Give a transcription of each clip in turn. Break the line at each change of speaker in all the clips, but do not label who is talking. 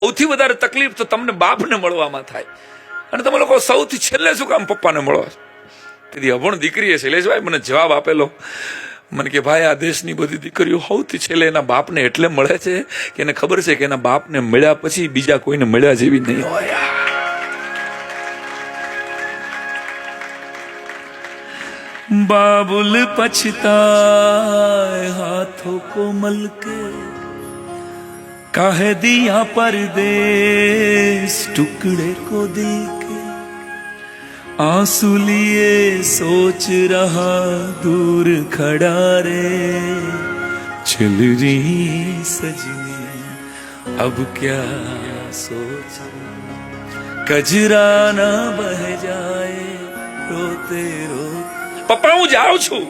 સૌથી વધારે તકલીફ તો તમને બાપને મળવામાં થાય, અને તમે લોકો સૌથી છેલ્લે શું કામ પપ્પાને મળો? તેથી અભણ દીકરીએ શૈલેષભાઈ મને જવાબ આપેલો, મને કે ભાઈ, આ દેશની બધી દીકરીઓ સૌથી છેલ્લે એના બાપને એટલે મળે છે કે એને ખબર છે કે એના બાપને મળ્યા પછી બીજા કોઈને મળ્યા જેવી નહીં હોય. बाबुल पछताए हाथों को मलके, काहे दिया परदेस टुकड़े को दिल के, आंसू लिए सोच रहा दूर खड़ा रे, चल रही सजनी अब क्या सोच, कजरा ना बह जाए रोते रोते. પપ્પા હું જાઉં છું.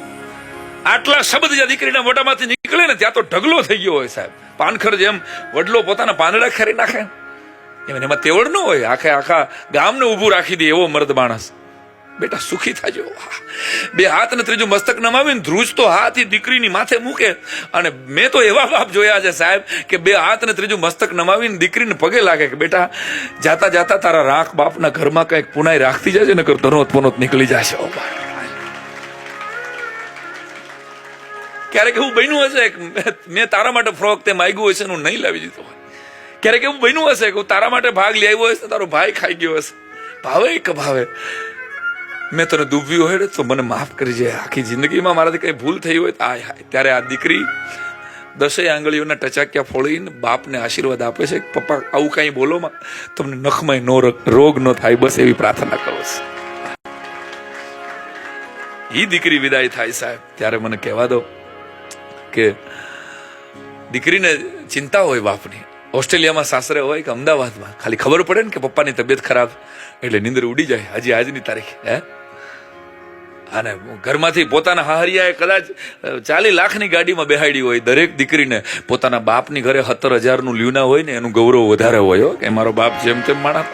આટલા શબ્દ જ્યાં દીકરીના મોઢામાંથી નીકળે ને ત્યાં તો ઢગલો થઈ ગયો હોય સાહેબ. પાનખર જેમ વડલો પોતાના પાંદડા ખરી નાખે એમાં તેવડ ન હોય, આખા ગામને ઊભું રાખી દે એવો મર્દ માણસ. બેટા સુખી થાજો. બે હાથ ને ત્રીજું મસ્તક નમાવીને ધ્રુજતો હાથ દીકરીની માથે મૂકે. અને મેં તો એવા બાપ જોયા છે સાહેબ કે બે હાથ ને ત્રીજું મસ્તક નમાવીને દીકરીને પગે લાગે કે બેટા જાતા જાતા તારા રાખ બાપના ઘરમાં કઈક પુનાઈ રાખતી જાય છે, નકર ધનોત પનોત નીકળી જશે. ક્યારેક એવું બન્યું હશે મેં તારા માટે ફ્રોક તે માંગ્યું હશે હું નહીં લાવી દીધો હોય. ક્યારેક એવું બન્યું હશે કે તારા માટે ભાગ લઈ આવ્યો હશે, તારો ભાઈ ખાઈ ગયો હશે. ભાવે કે ભાવે મેં તને ડૂબ્યું હોય તો મને માફ કરી જાય. આખી જિંદગીમાં મારાથી કઈ ભૂલ થઈ હોય તો આય. ત્યારે આ દીકરી 10 આંગળીઓના ટચાક્યા ફોડીને બાપને આશીર્વાદ આપે છે, પપ્પા આવું કઈ બોલો માં તમને નખમાં રોગ ન થાય, બસ એવી પ્રાર્થના કરો છો. એ દીકરી વિદાય થાય સાહેબ ત્યારે મને કહેવા દો કે દીકરીને ચિંતા હોય બાપની, ઓસ્ટ્રેલિયામાં સાસરે હોય કે અમદાવાદમાં, ખાલી ખબર પડે ને કે પપ્પાની તબિયત ખરાબ એટલે નીંદર ઉડી જાય. હજી આજની તારીખ અને ઘરમાંથી પોતાના હાહરિયાએ કદાચ 40 લાખની ગાડીમાં બેહાડી હોય, દરેક દીકરીને પોતાના બાપની ઘરે 17,000 નું લ્યુના હોય ને એનું ગૌરવ વધારે હોય કે મારો બાપ જેમ તેમ માણસ.